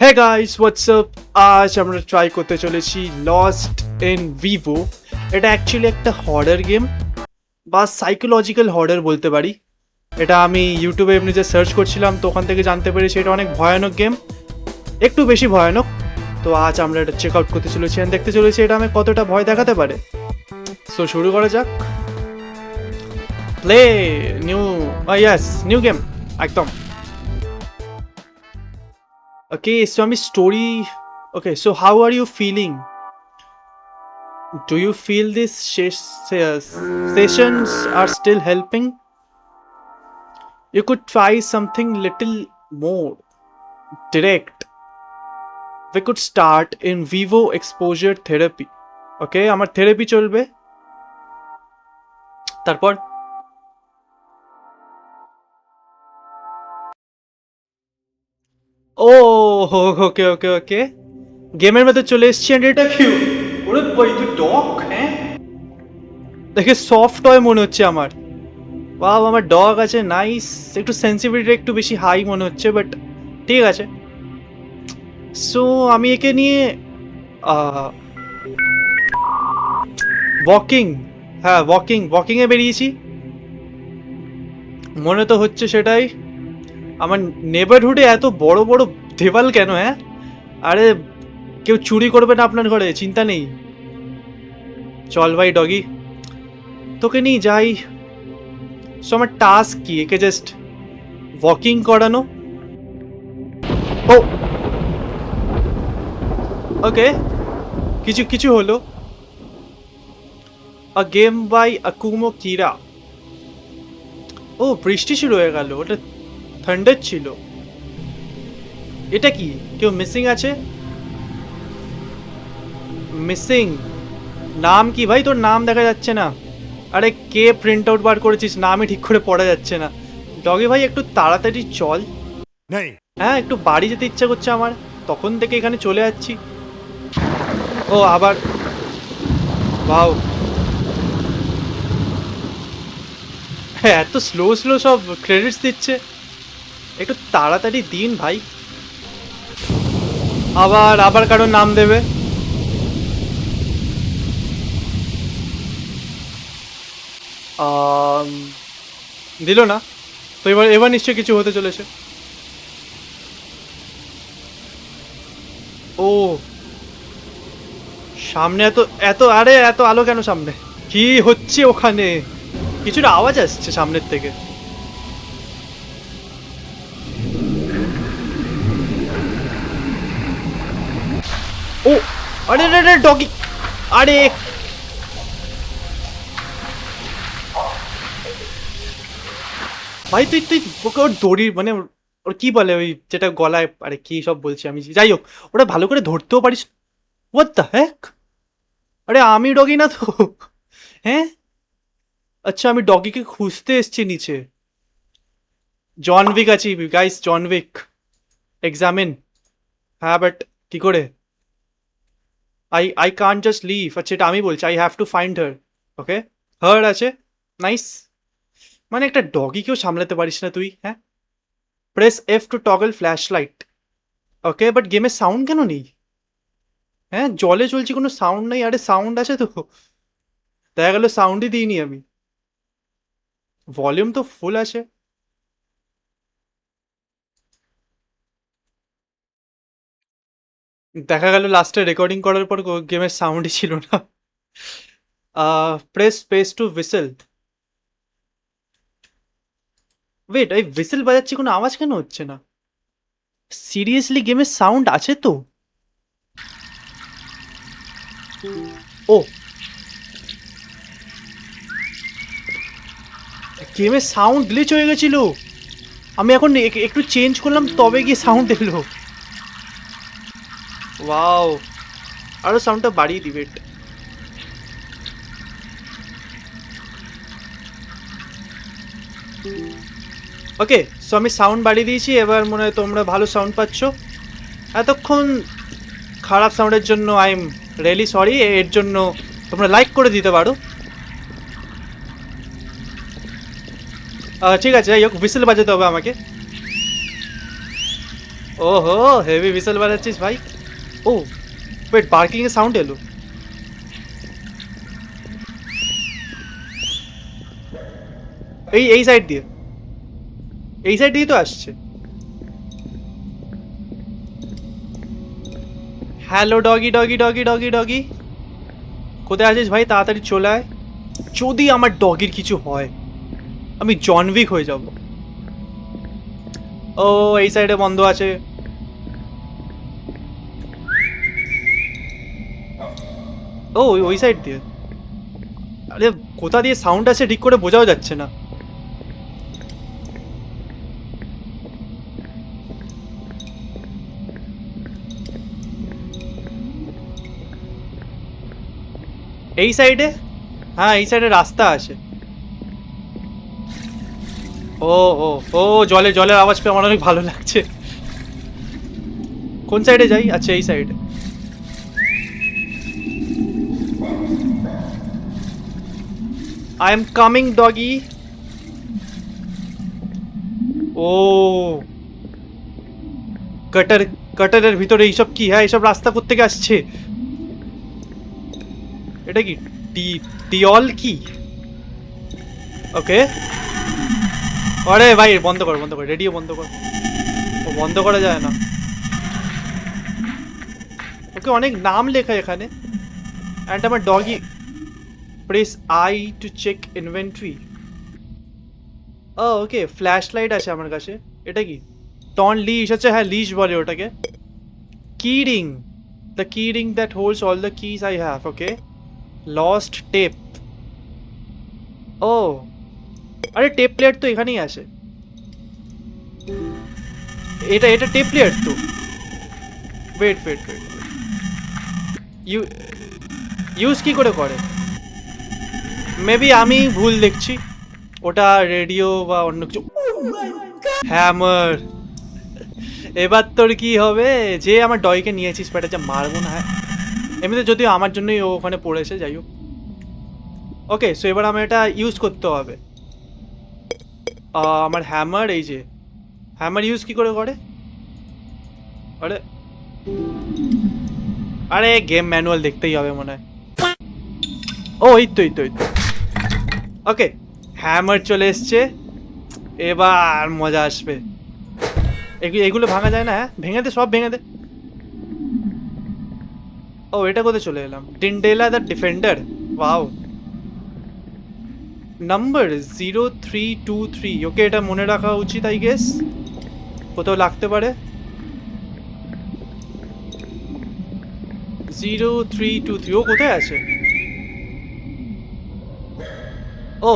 Hey guys, what's up? আজ আমরা try করতে চলেছি লস্ট ইন ভিভো। এটা অ্যাকচুয়ালি একটা হরর গেম বা সাইকোলজিক্যাল হরর বলতে পারি। এটা আমি ইউটিউবে এমনি যে সার্চ করছিলাম তো ওখান থেকে জানতে পেরেছি এটা অনেক ভয়ানক গেম, একটু বেশি ভয়ানক। তো আজ আমরা এটা চেক আউট করতে চলেছি আর দেখতে চলেছি এটা আমি কতটা ভয় দেখাতে পারে। সো শুরু করা যাক। প্লে নিউ ইয়াস নিউ গেম একদম। Okay, so I'm story. Okay, so how are you feeling? Do you feel these sessions are still helping? You could try something little more direct. We could start in vivo exposure therapy. Okay, আমার therapy চলবে। তারপর ও ওকে ওকে ওকে গেমের মধ্যে চলে এসেছি। And এটা কি? ওরে ভাই তুই ডগ? হ্যাঁ, দেখে সফট টয় মনে হচ্ছে আমার। বাহ, আমার ডগ আছে, নাইস। একটু সেন্সিটিভিটি একটু বেশি হাই মনে হচ্ছে, বাট ঠিক আছে। সো আমি একে নিয়ে ওয়াকিং, হ্যাঁ ওয়াকিংয়ে বেরিয়েছি মনে তো হচ্ছে সেটাই। আমার নেবারহুডে এত বড় বড় দেওয়াল কেন? হ্যাঁ, আরে কেউ চুরি করবে না আপনার ঘরে, চিন্তা নেই। চল ভাই ডগি, তোকে নিয়ে যাই। সো আমার টাস্ক কি? একে জাস্ট ওয়াকিং করানো। ও ওকে, কিছু কিছু হলো। আ গেম বাই আকুমো কিরা। ও বৃষ্টি শুরু হয়ে গেল, ওটা থান্ডার ছিল। এটা কি? কেউ মিসিং আছে? মিসিং নাম কি ভাই? তোর নাম দেখা যাচ্ছে না। আরে কে প্রিন্ট আউট বার করেছিস? নামই ঠিক করে পড়া যাচ্ছে না। ডগে ভাই একটু তাড়াতাড়ি চল। হ্যাঁ, একটু বাড়ি যেতে ইচ্ছা করছে আমার, তখন থেকে এখানে চলে যাচ্ছি। ও আবার বাও, হ্যাঁ এত স্লো স্লো সব ক্রেডিটস দিচ্ছে, একটু তাড়াতাড়ি দিন ভাই। আবার আবার কারোর নাম দেবে। আম, দিল না তো। এবার এবার নিশ্চয়ই কিছু হতে চলেছে। ও সামনে এত এত আরে এত আলো কেন সামনে? কি হচ্ছে ওখানে? কিছুটা আওয়াজ আসছে সামনের থেকে। ও আরে আরে আরে ডগি, আরে ভাই তুই তুই ওকে ওর দড়ি মানে ওর কি বলে ওই যেটা গলায়, আরে কি সব বলছি আমি, যাই হোক ওটা ভালো করে ধরতেও পারিস। হোয়াট দ্য হেক? আরে আমি ডগি না তো। হ্যাঁ, আচ্ছা আমি ডগিকে খুঁজতে এসেছি নিচে। জন উইক আছি গাইস, জন উইক এক্সামিন। হ্যাঁ বাট কি করে? I can't just leave. আচ্ছা এটা আমি বলছি, I have to find her. Okay, her আছে, নাইস। মানে একটা ডগিকেও সামলাতে পারিস না তুই? হ্যাঁ, press F to toggle flash light. Okay, but গেমের সাউন্ড কেন নেই? হ্যাঁ, জলে চলছি, কোনো সাউন্ড নেই। আরে সাউন্ড আছে তো, দেখা গেল সাউন্ডই দিইনি আমি। ভলিউম তো ফুল আছে। দেখা গেল লাস্টে রেকর্ডিং করার পর গেমের সাউন্ডই ছিল না। Press space to whistle. Wait, এই হুইসেল বাজাচ্ছি, কোনো আওয়াজ কেন হচ্ছে না? সিরিয়াসলি গেমের সাউন্ড আছে তো? ও, গেমের সাউন্ড গ্লিচ হয়ে গেছিল। আমি এখন একটু চেঞ্জ করলাম তবে গিয়ে সাউন্ড এলো। ওয়াও, আরো সাউন্ডটা বাড়িয়ে দিবে। ওকে, সো আমি সাউন্ড বাড়িয়ে দিয়েছি, এবার মনে হয় তোমরা ভালো সাউন্ড পাচ্ছ। এতক্ষণ খারাপ সাউন্ডের জন্য আই এম রিয়েলি সরি। এর জন্য তোমরা লাইক করে দিতে পারো। ঠিক আছে, যাই হোক হুইসেল বাজাতে হবে আমাকে। ওহো, হেভি বিসেল বাজাচ্ছিস ভাই। ও ওয়েট, বার্কিং এর সাউন্ড এলো। এই সাইড দিয়ে, এই সাইড দিয়ে তো আসছে। Hello doggy doggy doggy doggy doggy, কোথায় আছিস ভাই? তাড়াতাড়ি চলে আয়। যদি আমার ডগির কিছু হয় আমি জন উইক হয়ে যাব। ও এই সাইডে বন্ধ আছে। ও ওই সাইড দিয়ে। আরে কোথা দিয়ে সাউন্ড আছে ঠিক করে বোঝাও যাচ্ছে না। এই সাইডে, হ্যাঁ এই সাইডে রাস্তা আছে। ও ও ও, জলের আওয়াজ পেয়ে আমার অনেক ভালো লাগছে। কোন সাইডে যাই? আচ্ছা এই সাইডে। I am coming doggy. ও কাটার, কাটারের ভিতরে এইসব কি? হ্যাঁ এইসব রাস্তা কোত্থেকে আসছে? এটা কি টি টিঅল কি? ওকে। আরে ভাই বন্ধ কর, বন্ধ কর, রেডিও বন্ধ কর। ও বন্ধ করা যায় না। ওকে অনেক নাম লেখা এখানে। অ্যান্ড আমার doggy, press I to check inventory. ও ওকে, ফ্ল্যাশ লাইট আছে আমার কাছে। এটা কি? টন লিশ, আচ্ছা হ্যাঁ লিশ বলে ওটাকে। Key ring, the key ring that holds all the keys I have. Okay. Lost tape. ও আরে টেপ প্লেয়ার তো এখানেই আছে। এটা এটা টেপ প্লেয়ার তো। Wait wait wait, you use কি করে করে? মেবি আমি ভুল দেখছি। ওটা রেডিও বা অন্য কিছু। হ্যামার। এবার তোর কি হবে? যে আমার ডয়কে নিয়েছিস পেটে, যা মারবো না। হ্যাঁ এমনিতে যদিও আমার জন্যই ও ওখানে পড়েছে, যাই হোক। ওকে সো এবার আমার এটা ইউজ করতে হবে। আমার হ্যামার, এই যে হ্যামার ইউজ কি করে করে? আরে আরে গেম ম্যানুয়াল দেখতেই হবে মনে হয়। ও এই তো এই তো এই তো। ওকে হ্যামার চলে এসছে, এবার মজা আসবে। এগুলো ভাঙা যায় না? হ্যাঁ ভেঙে দে, সব ভেঙে দে। ও এটা কোথায় চলে এলাম? ডিন্ডেলা দ্য ডিফেন্ডার। ওয়াও। নাম্বার 0323। ওকে এটা মনে রাখা উচিত আই গেস, কোথাও লাগতে পারে। 0323। ও কোথায় আছে? ও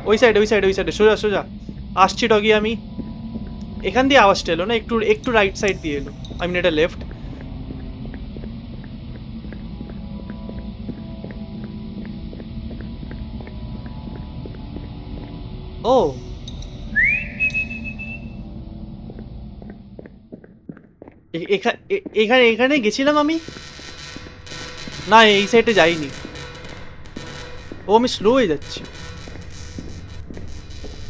ওই সাইডে ওই সাইডে ওই সাইডে, সোজা সোজা আসছি ডগি আমি। এখান দিয়ে আওয়াজটা এলো না? একটু একটু রাইট সাইড দিয়ে এলো। আই মিন এটা লেফট। ও এখানে এখানে গেছিলাম আমি। না এই সাইডে যাইনি। ও আমি স্লো হয়ে যাচ্ছি।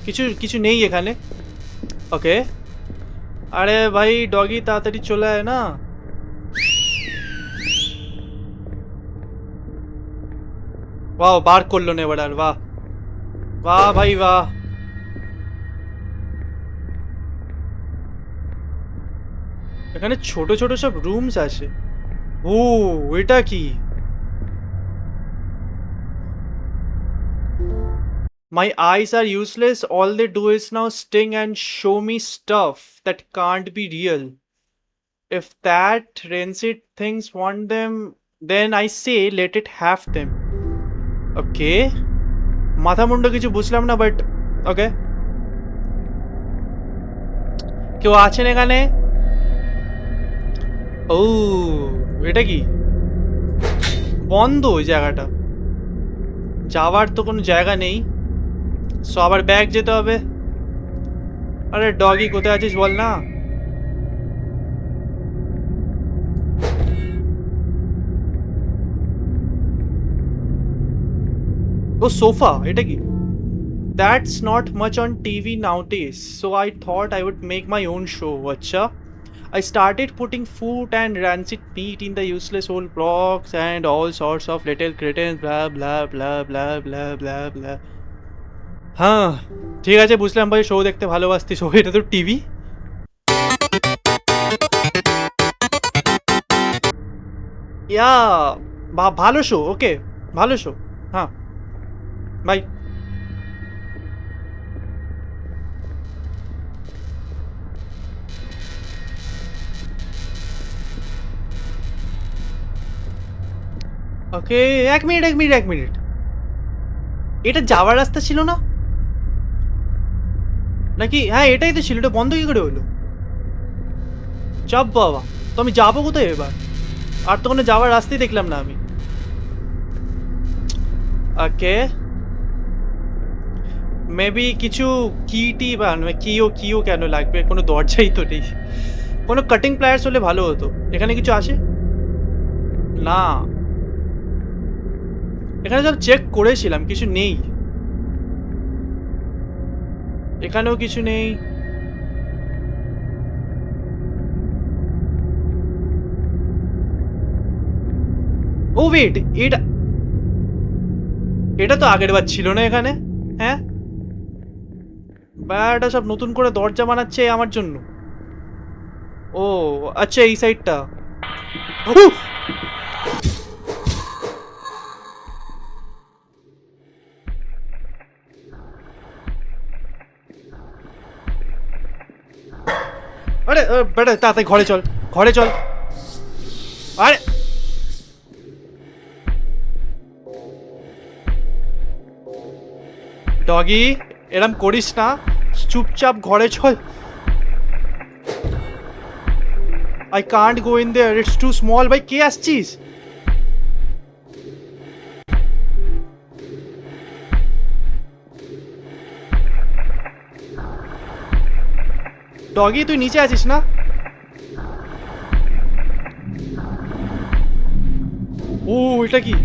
কিছু কিছু নেই এখানে। ওকে। আরে ভাই ডগি তাড়াতাড়ি চলে আয় না। বাহ বার করলো না এবার আর। বাহ বাহ ভাই বাহ। এখানে ছোট ছোট সব রুমস আছে। ও এটা কি? My eyes are useless. All they do is now sting and show me stuff that can't be real. If that rancid things want them, then I say let it have them. Okay. মাথা মুন্ডু কিছু বুঝলাম না but ওকে। কেউ আছেন এখানে? ও এটা কি? বন্ধ ওই জায়গাটা, যাওয়ার তো কোনো জায়গা নেই। সো আবার ব্যাগ যেতে হবে। আরে ডগি কোথায় আছিস বল না। ও সোফা, এটা কি? That's not much on TV nowadays, so I thought I would make my own show. আচ্ছা I started putting food and rancid meat in the useless old blocks and all sorts of little kittens, blah blah blah blah blah blah blah. হ্যাঁ, ঠিক আছে বুঝলাম ভাই show দেখতে ভালোবাসতিস। ও এটা তো TV. ইয়া ভালো শো, ওকে ভালো শো। হ্যাঁ, বাই। ওকে, এক মিনিট এক মিনিট এক মিনিট, এটা যাওয়ার রাস্তা ছিল না নাকি? হ্যাঁ এটাই তো ছিল, এটা বন্ধ কি করে হলো? চাপ বাবা, তো আমি যাবো কোথায় এবার? আর তো কোনো যাওয়ার রাস্তাই দেখলাম না আমি। ওকে, মেবি কিছু কি বা কিও কেন লাগবে? কোনো দরজাই তো নেই। কোনো কাটিং প্লায়ার্স হলে ভালো হতো। এখানে কিছু আসে না? এখানে সব চেক করেছিলাম, কিছু নেই। এখানেও কিছু নেই। ও ওয়েট, এটা এটা তো আগের বার ছিল না এখানে। হ্যাঁ, ব্যাটা সব নতুন করে দরজা বানাচ্ছে আমার জন্য। ও আচ্ছা, এই সাইডটা। আরে বেটা তাড়াতাড়ি ঘরে চল, ঘরে চল। আরে ডগি, এরম করিস না, চুপচাপ ঘরে চল। I can't go in there, it's too small. ভাই কে আসছিস? ডগি তুই নিচে আছিস না? ও এটা কি?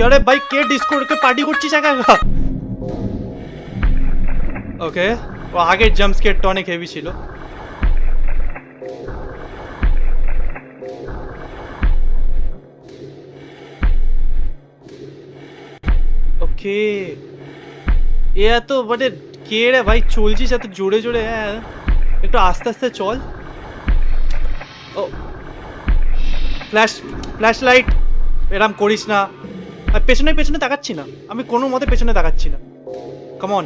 আরে ভাই কে ডিসকোডকে পার্টি করছিস একা একা? ওকে, ও আগের জাম্প স্কেয়ারটা অনেক হেভি ছিল। ওকে, এ এত মানে কে রে ভাই চলছিস এত জোরে জোরে? হ্যাঁ একটু আস্তে আস্তে চল। ও ফ্ল্যাশ লাইট, এরম করিস না। আর পেছনে পেছনে তাকাচ্ছি না, আমি কোনো মতে পেছনে তাকাচ্ছি না। Come on.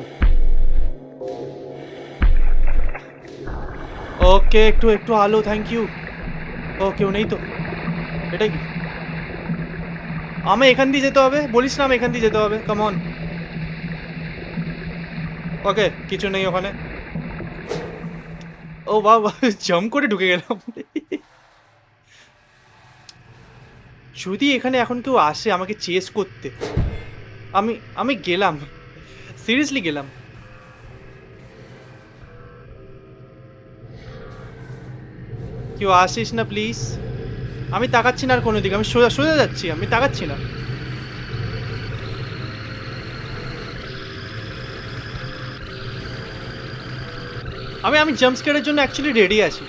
ওকে, একটু একটু আলো, থ্যাংক ইউ। ও কেউ নেই তো? এটা কি? আমি এখান দিয়ে যেতে হবে? বলিস না আমি এখান দিয়ে যেতে হবে, কাম অন। ওকে, কিছু নেই ওখানে। ও বাবা, জাম্প করে ঢুকে গেলাম। যদি এখানে এখন কেউ আসে আমাকে চেস করতে, আমি আমি গেলাম, সিরিয়াসলি গেলাম। কেউ আসিস না প্লিজ। আমি তাকাচ্ছি না আর কোনো দিকে, আমি সোজা সোজা যাচ্ছি, আমি তাকাচ্ছি না। আমি জাম্প স্কেয়ারের জন্য অ্যাকচুয়ালি রেডি আছি।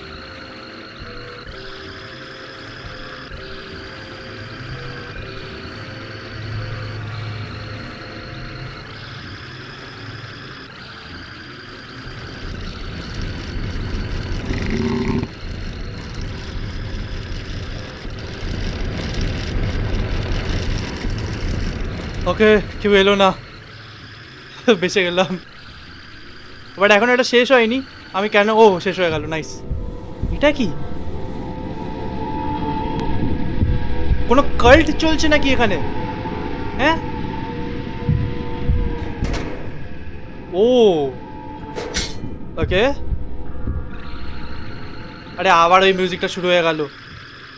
ওকে, কেউ এলো না, বেঁচে গেলাম। বাট এখন এটা শেষ হয়নি। আমি কেন, ও শেষ হয়ে গেল, নাইস। এটা কি? কোনো কাল্ট চলছে নাকি এখানে? হ্যাঁ, ও ওকে। আরে আবার ওই মিউজিকটা শুরু হয়ে গেল।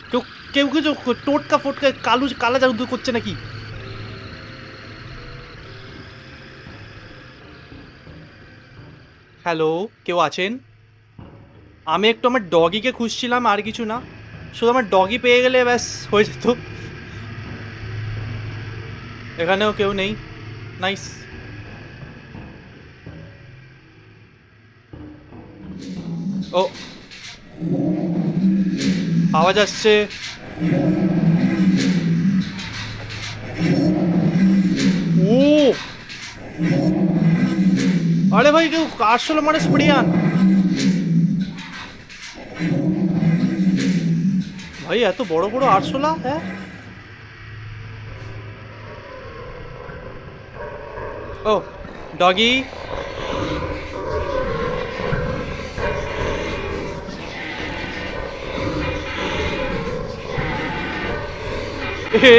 কেউ কেউ কিছু টোটকা ফোটকা কালা জাদু করছে নাকি? হ্যালো, কেউ আছেন? আমি একটু আমার ডগিকে খুঁজছিলাম, আর কিছু না। শুধু আমার ডগি পেয়ে গেলে ব্যাস হয়ে যেত। এখানেও কেউ নেই, নাইস। ও আওয়াজ আসছে। ও আরে ভাই কেউ আরশোলা মানে স্প্রিয়ান ভাই, এত বড় বড় আরশোলা। হ্যাঁ ও ডগি।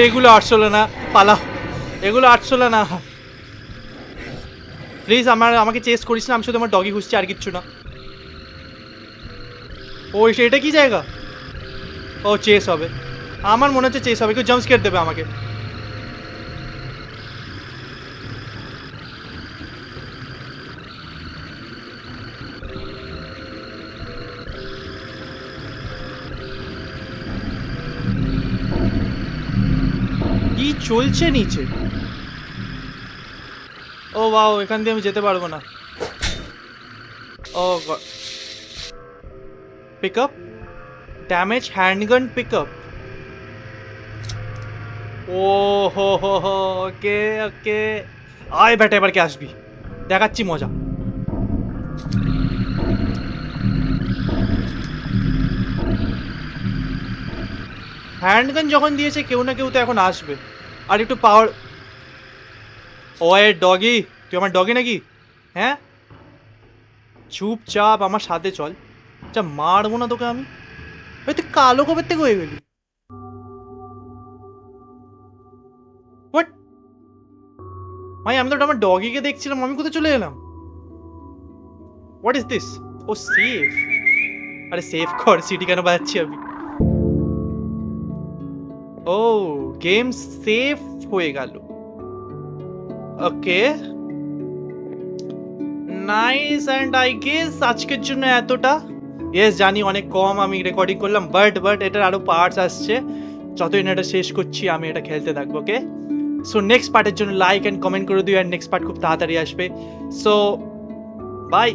এগুলো আরশোলা না, পালা। এগুলো আরশোলা না। প্লিজ আমাকে চেস করিস না, আমি শুধু আমার ডগি খুঁজছি, আর কিচ্ছু না। ও এটা কি জায়গা? ও চেস হবে, আমার মনে হচ্ছে চেস হবে, কেউ জাম্প স্কেয়ার দেবে আমাকে। কি চলছে নিচে? ও বাও, এখান দিয়ে আমি যেতে পারবো না। ও pick up, damage handgun pick up. ও হো, ওকে ওকে। আয় বেটা, এবার কে আসবি, দেখাচ্ছি মজা। হ্যান্ডগান যখন দিয়েছে, কেউ না কেউ তো এখন আসবে। আর একটু পাওয়ার। ও এ ডগি, তুই আমার ডগি নাকি? হ্যাঁ, চুপচাপ আমার সাথে চল। যা মারবো না তোকে আমি। ভাই তুই কালো কবে থেকে হয়ে গেলি? হোয়াট? ভাই আমি তো আমার ডগিকে দেখছিলাম, আমি কোথায় চলে এলাম? What is this? ও সেফ। আরে সেফ কর, সিটি কেন বাজাচ্ছি আমি? ও গেম সেফ হয়ে গেল। Okay nice, and I guess আজকের জন্য এতটা। ইয়েস জানি অনেক কম আমি রেকর্ডিং করলাম, বাট এটার আরো পার্টস আসছে। যতদিন এটা শেষ করছি আমি এটা খেলতে থাকবো। ওকে, সো নেক্সট পার্টের জন্য লাইক অ্যান্ড কমেন্ট করে দিও, আর নেক্সট পার্ট খুব তাড়াতাড়ি আসবে। So by.